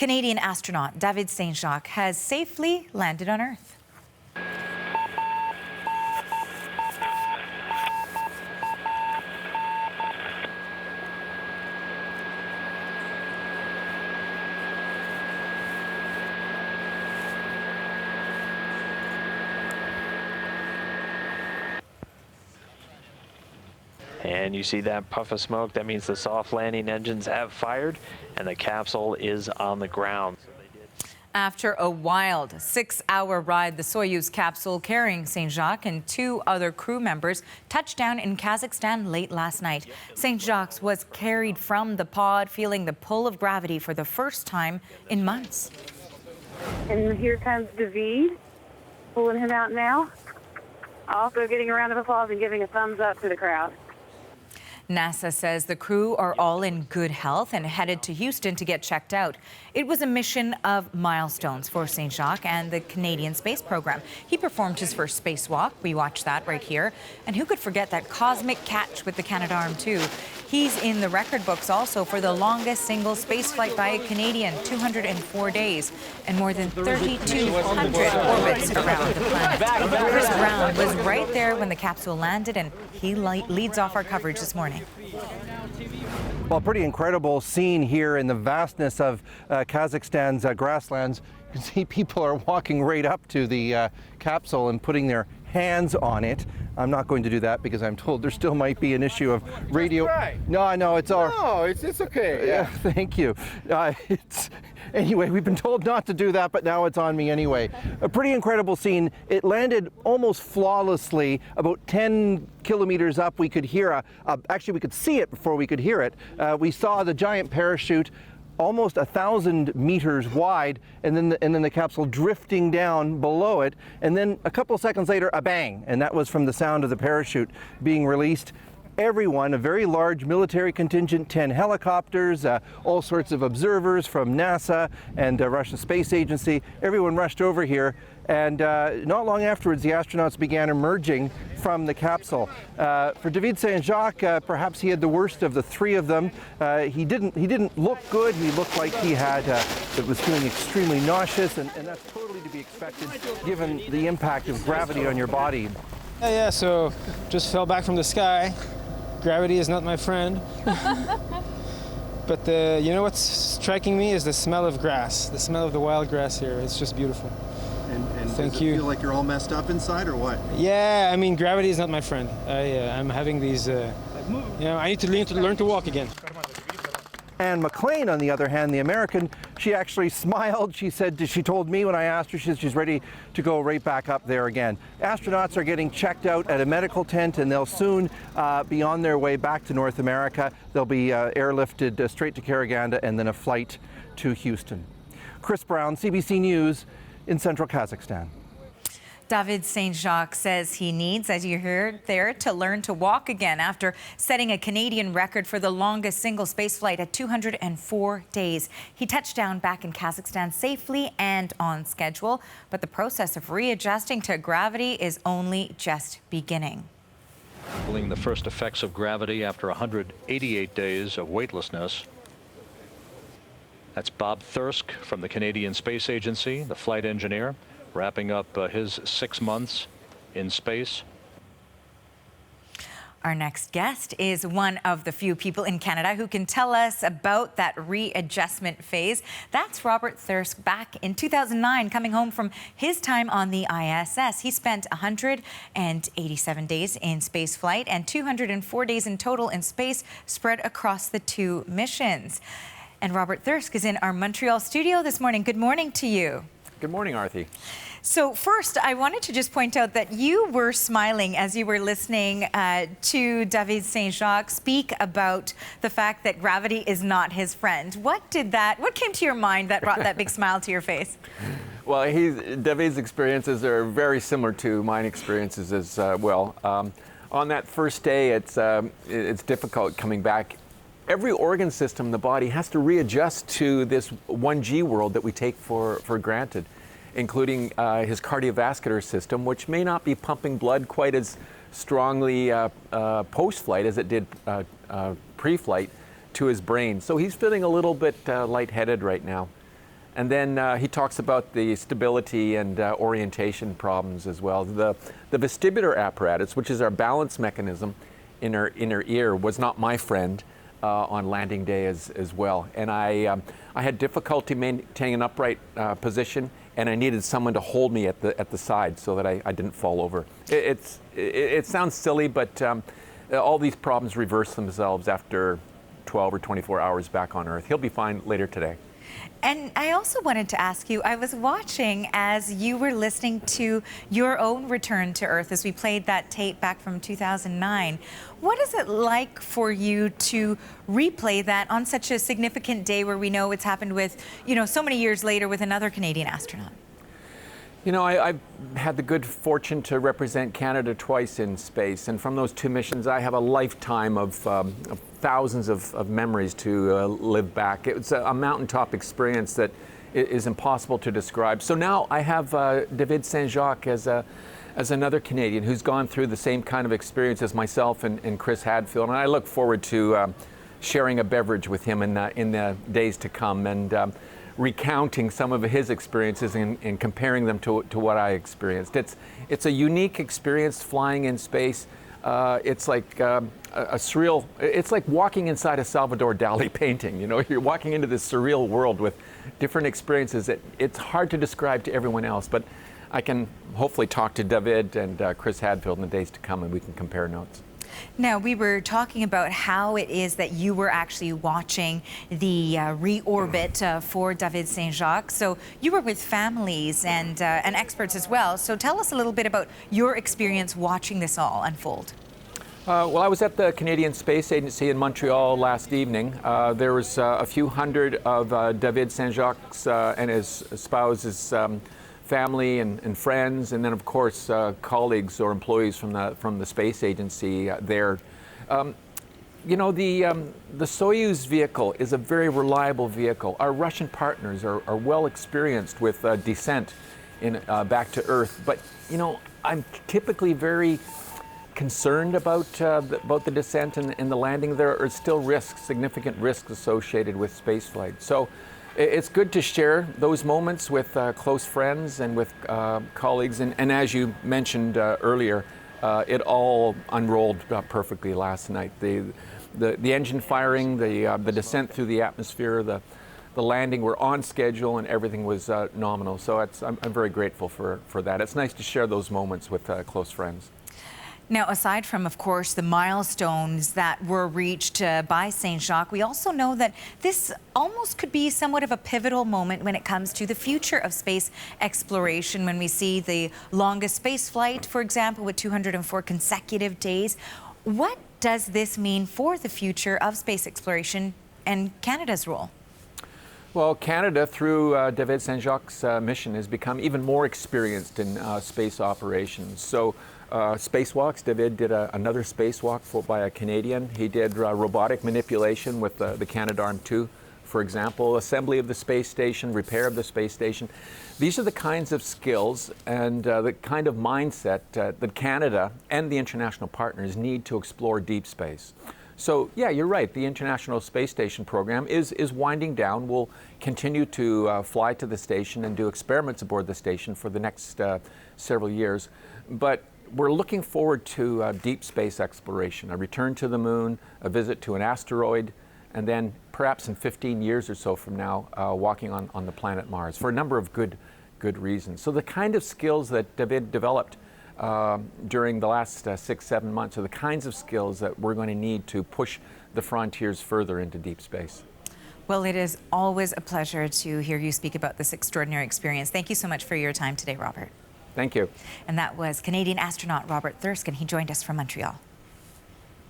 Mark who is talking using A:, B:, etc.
A: Canadian astronaut David Saint-Jacques has safely landed on Earth.
B: And you see that puff of smoke, that means the soft landing engines have fired and the capsule is on the ground.
A: After a wild 6-hour ride, the Soyuz capsule carrying Saint-Jacques and 2 other crew members touched down in Kazakhstan late last night. Saint-Jacques was carried from the pod, feeling the pull of gravity for the first time in months.
C: And here comes David, pulling him out now. Also getting a round of applause and giving a thumbs up to the crowd.
A: NASA says the crew are all in good health and headed to Houston to get checked out. It was a mission of milestones for Saint-Jacques and the Canadian space program. He performed his first spacewalk. We watched that right here. And who could forget that cosmic catch with the Canadarm2? He's in the record books also for the longest single spaceflight by a Canadian, 204 days, and more than 3,200 orbits around the planet. Chris Brown was right there when the capsule landed, and he leads off our coverage this morning.
D: Well, pretty incredible scene here in the vastness of Kazakhstan's grasslands. You can see people are walking right up to the capsule and putting their hands on it. I'm not going to do that because I'm told there still might be an issue of radio. No, it's all.
E: No, it's okay.
D: Yeah, thank you. Anyway, we've been told not to do that, but now it's on me anyway. A pretty incredible scene. It landed almost flawlessly, about 10 kilometers up. We could hear actually we could see it before we could hear it. We saw the giant parachute almost 1,000 meters wide, and then the capsule drifting down below it, and then a couple seconds later, a bang, and that was from the sound of the parachute being released. Everyone, a very large military contingent, 10 helicopters, all sorts of observers from NASA and Russian Space Agency, everyone rushed over here, and not long afterwards the astronauts began emerging from the capsule. For David Saint-Jacques, perhaps he had the worst of the 3 of them. He didn't look good. He looked like he was feeling extremely nauseous, and that's totally to be expected given the impact of gravity on your body.
F: Yeah, so just fell back from the sky. Gravity is not my friend. But you know what's striking me is the smell of grass, the smell of the wild grass here. It's just beautiful.
E: And
F: Thank
E: does it feel like you're all messed up inside or what?
F: Yeah, I mean, gravity is not my friend. I'm having these, I need to learn to walk again.
D: Anne McLean, on the other hand, the American, she actually smiled. She told me when I asked her, she's ready to go right back up there again. Astronauts are getting checked out at a medical tent, and they'll soon be on their way back to North America. They'll be airlifted straight to Karaganda and then a flight to Houston. Chris Brown, CBC News in central Kazakhstan.
A: David Saint-Jacques says he needs, as you heard there, to learn to walk again after setting a Canadian record for the longest single spaceflight at 204 days. He touched down back in Kazakhstan safely and on schedule, but the process of readjusting to gravity is only just beginning.
G: Feeling the first effects of gravity after 188 days of weightlessness. That's Bob Thirsk from the Canadian Space Agency, the flight engineer, wrapping up his 6 months in space.
A: Our next guest is one of the few people in Canada who can tell us about that readjustment phase. That's Robert Thirsk, back in 2009, coming home from his time on the ISS. He spent 187 days in space flight and 204 days in total in space, spread across the 2 missions. And Robert Thirsk is in our Montreal studio this morning. Good morning to you.
H: Good morning, Arthi.
A: So first, I wanted to just point out that you were smiling as you were listening to David Saint-Jacques speak about the fact that gravity is not his friend. What came to your mind that brought that big smile to your face?
H: Well, David's experiences are very similar to mine experiences as well. On that first day, it's difficult coming back. Every organ system in the body has to readjust to this 1G world that we take for granted, including his cardiovascular system, which may not be pumping blood quite as strongly post-flight as it did pre-flight to his brain. So he's feeling a little bit lightheaded right now. And then he talks about the stability and orientation problems as well. The vestibular apparatus, which is our balance mechanism in our ear, was not my friend on landing day as well. And I had difficulty maintaining an upright position, and I needed someone to hold me at the side so that I didn't fall over. It sounds silly, but all these problems reverse themselves after 12 or 24 hours back on Earth. He'll be fine later today.
A: And I also wanted to ask you, I was watching as you were listening to your own return to Earth as we played that tape back from 2009. What is it like for you to replay that on such a significant day where we know it's happened with, so many years later with another Canadian astronaut?
H: I've had the good fortune to represent Canada twice in space, and from those 2 missions, I have a lifetime of thousands of memories to live back. It's a mountaintop experience that is impossible to describe. So now I have David Saint-Jacques as another Canadian who's gone through the same kind of experience as myself and Chris Hadfield, and I look forward to sharing a beverage with him in the days to come, and recounting some of his experiences and comparing them to what I experienced. It's a unique experience flying in space. It's like a surreal, it's like walking inside a Salvador Dali painting. You're walking into this surreal world with different experiences that it's hard to describe to everyone else, but I can hopefully talk to David and Chris Hadfield in the days to come, and we can compare notes.
A: Now, we were talking about how it is that you were actually watching the reorbit for David Saint-Jacques. So you were with families and experts as well. So tell us a little bit about your experience watching this all unfold.
H: Well, I was at the Canadian Space Agency in Montreal last evening. There was a few hundred of David Saint-Jacques and his spouse's family and friends, and then of course colleagues or employees from the space agency there. The Soyuz vehicle is a very reliable vehicle. Our Russian partners are well experienced with descent back to Earth, but I'm typically very concerned about the descent and the landing. There are still significant risks associated with spaceflight. So it's good to share those moments with close friends and with colleagues. And as you mentioned earlier, it all unrolled perfectly last night. The engine firing, the descent through the atmosphere, the landing were on schedule, and everything was nominal. So I'm very grateful for that. It's nice to share those moments with close friends.
A: Now, aside from, of course, the milestones that were reached by Saint-Jacques, we also know that this almost could be somewhat of a pivotal moment when it comes to the future of space exploration, when we see the longest space flight, for example, with 204 consecutive days. What does this mean for the future of space exploration and Canada's role?
H: Well, Canada, through David Saint-Jacques' mission, has become even more experienced in space operations. So spacewalks, David did another spacewalk by a Canadian. He did robotic manipulation with the Canadarm2, for example, assembly of the space station, repair of the space station. These are the kinds of skills and the kind of mindset that Canada and the international partners need to explore deep space. So, yeah, you're right. The International Space Station program is winding down. We'll continue to fly to the station and do experiments aboard the station for the next several years. But we're looking forward to deep space exploration, a return to the moon, a visit to an asteroid, and then perhaps in 15 years or so from now, walking on the planet Mars for a number of good reasons. So the kind of skills that David developed during the last 6-7 months are the kinds of skills that we're going to need to push the frontiers further into deep space.
A: Well, it is always a pleasure to hear you speak about this extraordinary experience. Thank you so much for your time today, Robert.
H: Thank you.
A: And that was Canadian astronaut Robert Thirsk, and he joined us from Montreal.